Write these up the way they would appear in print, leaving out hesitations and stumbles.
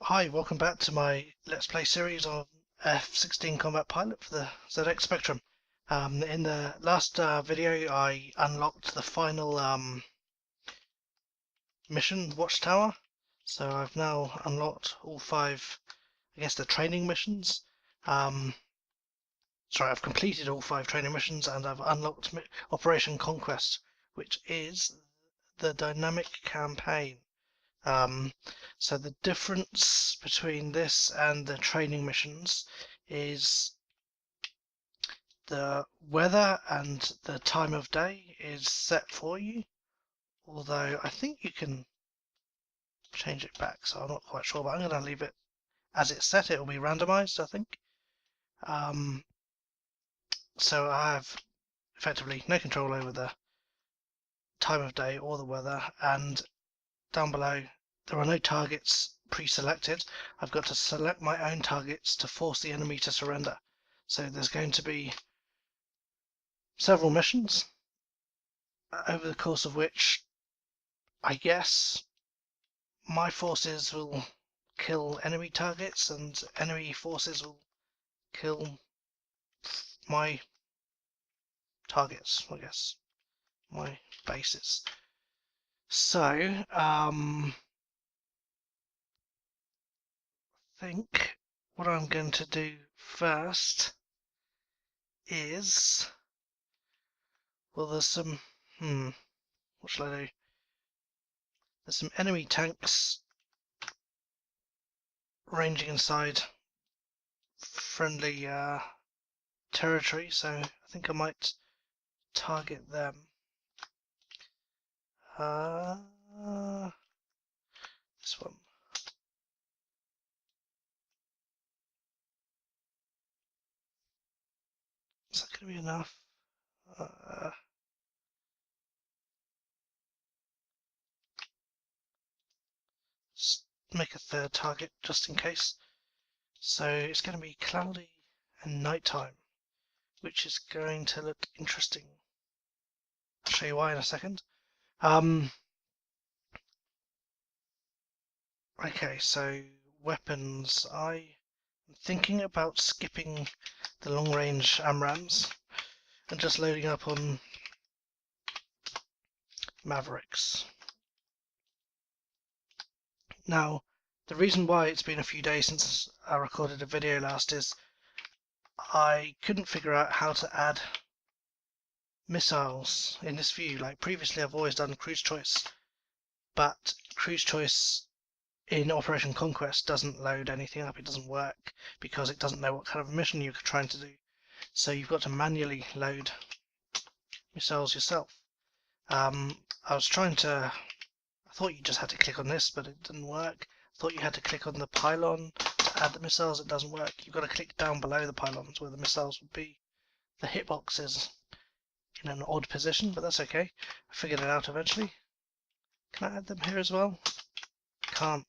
Hi, welcome back to my Let's Play series on F-16 Combat Pilot for the ZX Spectrum. In the last video I unlocked the final mission, Watchtower. So I've now unlocked all 5, I guess, the training missions. Sorry, I've completed all 5 training missions and I've unlocked Operation Conquest, which is the dynamic campaign. So the difference between this and the training missions is the weather and the time of day is set for you, although I think you can change it back, so I'm not quite sure, but I'm going to leave it as it's set. It will be randomized, I think. So I have effectively no control over the time of day or the weather, and down below there are no targets pre-selected. I've got to select my own targets to force the enemy to surrender. So there's going to be several missions over the course of which I guess my forces will kill enemy targets and enemy forces will kill my targets, I guess, my bases. So I think what I'm going to do first is, well, there's some, what shall I do? There's some enemy tanks ranging inside friendly territory, so I think I might target them. This one. Is that going to be enough? Make a third target just in case. So it's going to be cloudy and nighttime, which is going to look interesting. I'll show you why in a second. Okay, so weapons. I'm thinking about skipping the long-range AMRAAMs and just loading up on Mavericks. Now, the reason why it's been a few days since I recorded a video last is I couldn't figure out how to add missiles in this view. Like previously I've always done cruise choice, but cruise choice in Operation Conquest doesn't load anything up. It doesn't work because it doesn't know what kind of mission you're trying to do. So you've got to manually load missiles yourself. I thought you just had to click on this, but it didn't work. I thought you had to click on the pylon to add the missiles. It doesn't work. You've got to click down below the pylons where the missiles would be. The hitbox is in an odd position, but that's okay. I figured it out eventually. Can I add them here as well? Can't.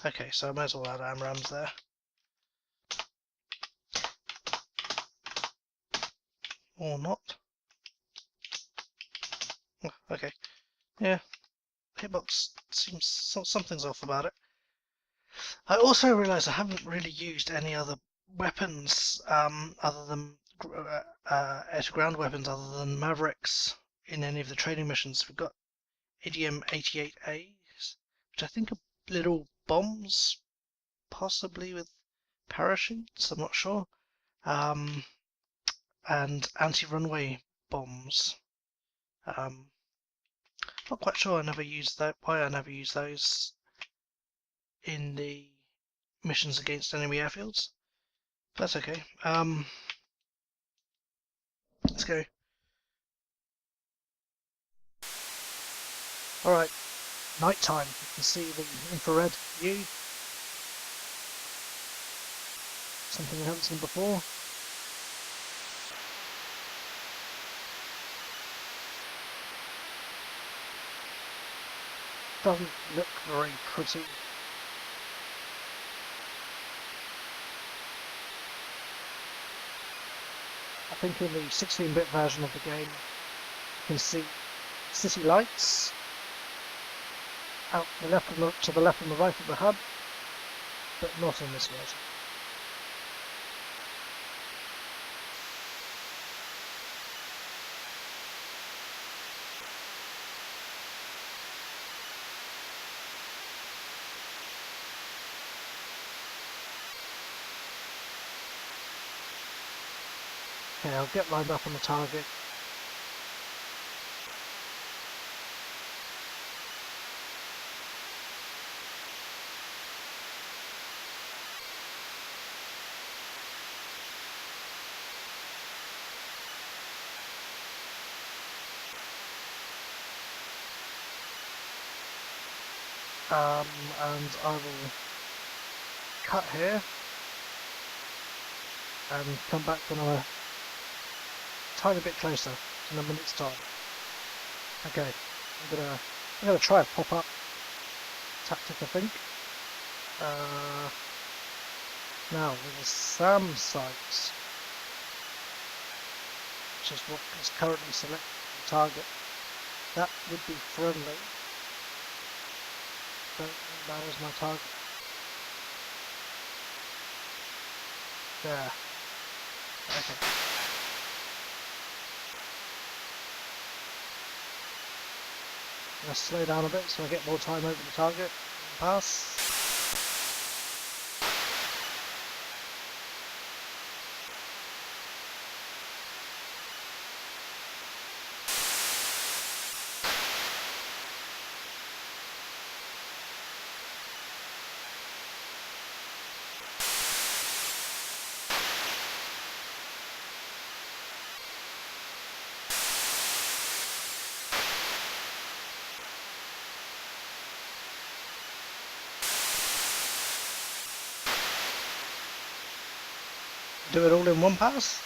Okay, so I might as well add AMRAAMs there. Or not. Oh, okay. Yeah. Hitbox seems something's off about it. I also realised I haven't really used any other weapons other than air-to-ground weapons other than Mavericks in any of the training missions. We've got Idiom 88As, which I think are little bombs, possibly with parachutes, I'm not sure, and anti-runway bombs. Not quite sure. I never used that. Why I never used those in the missions against enemy airfields. That's okay. Let's go. Alright, nighttime. You can see the infrared view. Something we haven't seen before. Doesn't look very pretty. I think in the 16-bit version of the game you can see city lights out to the left and the right of the HUD. but not in this version. Okay, I'll get lined up on the target. And I will cut here and come back when I'm a tiny bit closer in a minute's time. Okay, I'm gonna try a pop-up tactic, I think. Now with the SAM sights, which is what is currently selected for the target, that would be friendly. Don't think that is my target. There. Okay. I'm going to slow down a bit so I get more time over the target. Pass. Do it all in one pass.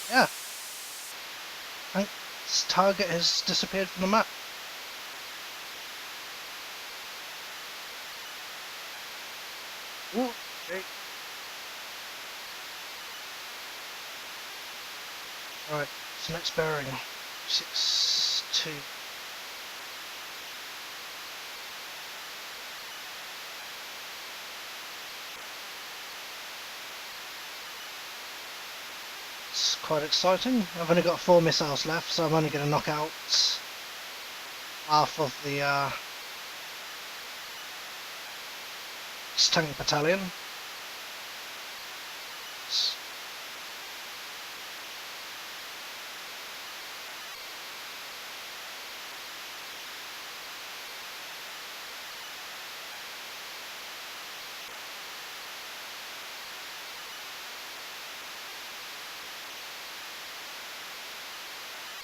Yeah. And this target has disappeared from the map. Ooh, okay. Right, so next bearing 6-2. It's quite exciting. I've only got 4 missiles left, so I'm only going to knock out half of the tank battalion.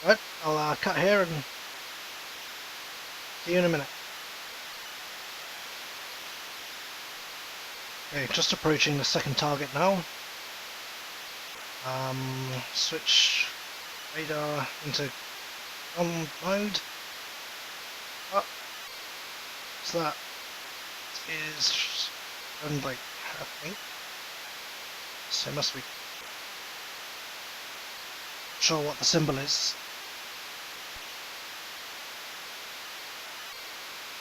Right, I'll cut here and see you in a minute. Okay, just approaching the second target now. Switch radar into on mode. Oh, so that is friendly, I think. So it must be sure what the symbol is.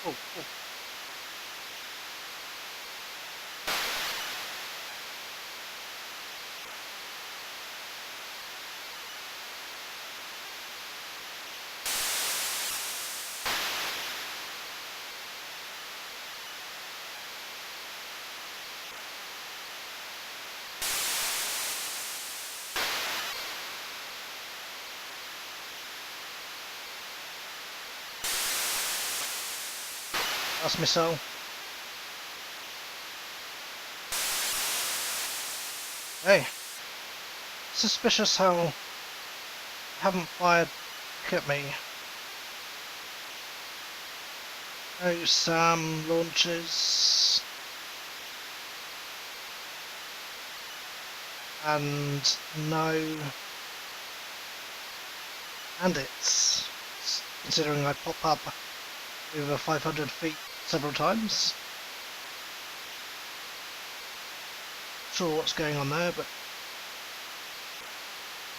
Oh, oh. Last missile. Hey, suspicious how you haven't fired back at me. No SAM launches. And no bandits, considering I pop up over 500 feet several times. Not sure what's going on there, but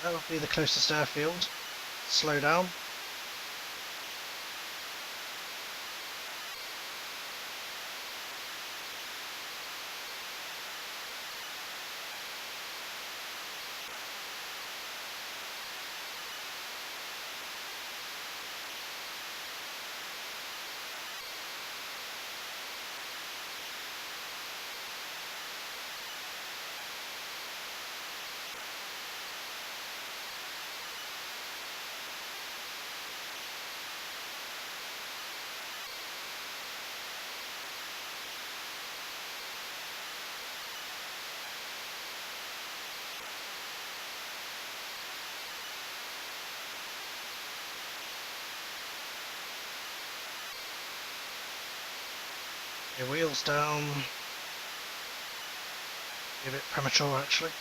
That would be the closest airfield. Slow down. Your wheels down. A bit premature actually.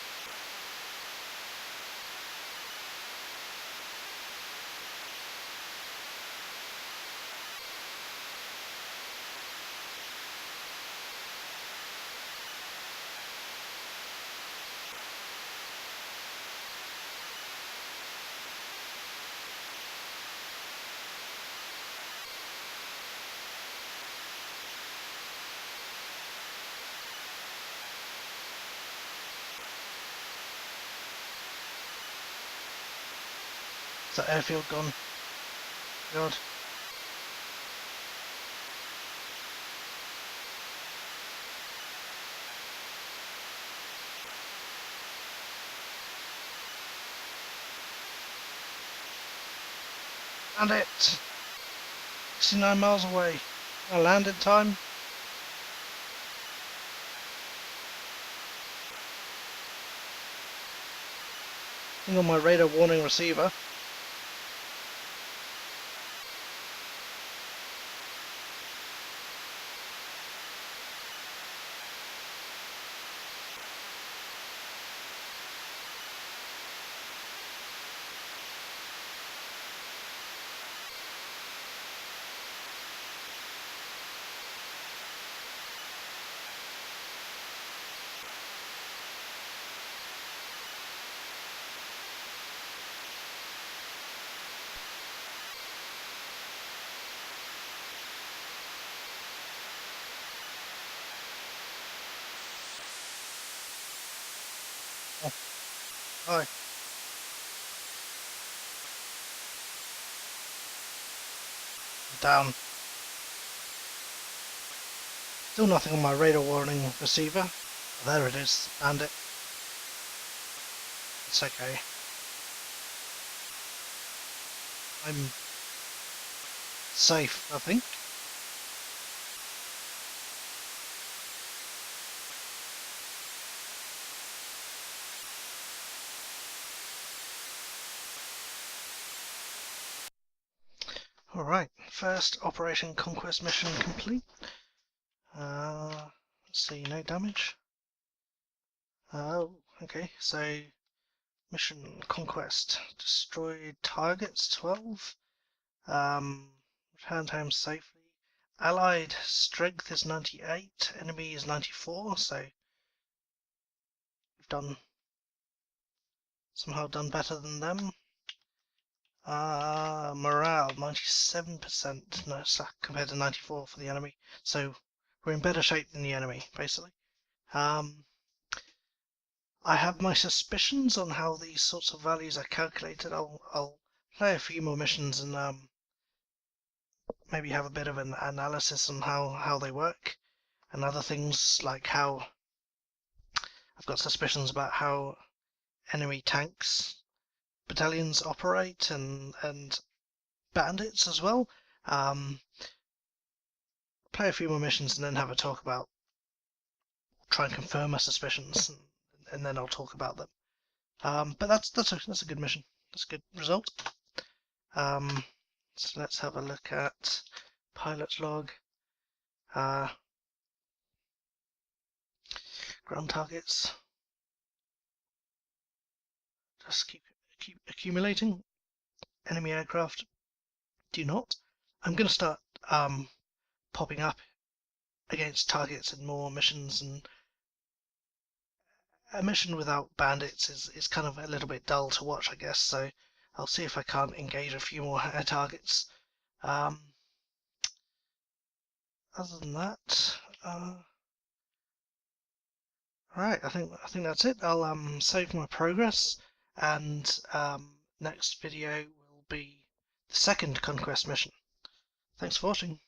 Is that airfield gone? God. And it! 69 miles away. I land in time. Thing on my radar warning receiver. Oh, hi. Down. Still nothing on my radar warning receiver. Oh, there it is. And it. It's okay. I'm safe, I think. Alright, first Operation Conquest mission complete. Let's see, no damage. Oh, okay, so mission Conquest. Destroyed targets 12. Returned home safely. Allied strength is 98, enemy is 94, so we've somehow done better than them. Morale 97% compared to 94 for the enemy, so we're in better shape than the enemy, basically. I have my suspicions on how these sorts of values are calculated. I'll play a few more missions and maybe have a bit of an analysis on how they work, and other things like how I've got suspicions about how enemy tanks battalions operate and bandits as well. Play a few more missions and then have a talk about, try and confirm my suspicions, and then I'll talk about them. But that's a good mission. That's a good result. So let's have a look at pilot's log. Ground targets. Just keep accumulating. Enemy aircraft do not. I'm going to start popping up against targets in more missions a mission without bandits is kind of a little bit dull to watch, I guess. So I'll see if I can't engage a few more air targets. Other than that, right, I think that's it. I'll save my progress, and next video will be the second conquest mission. Thanks for watching.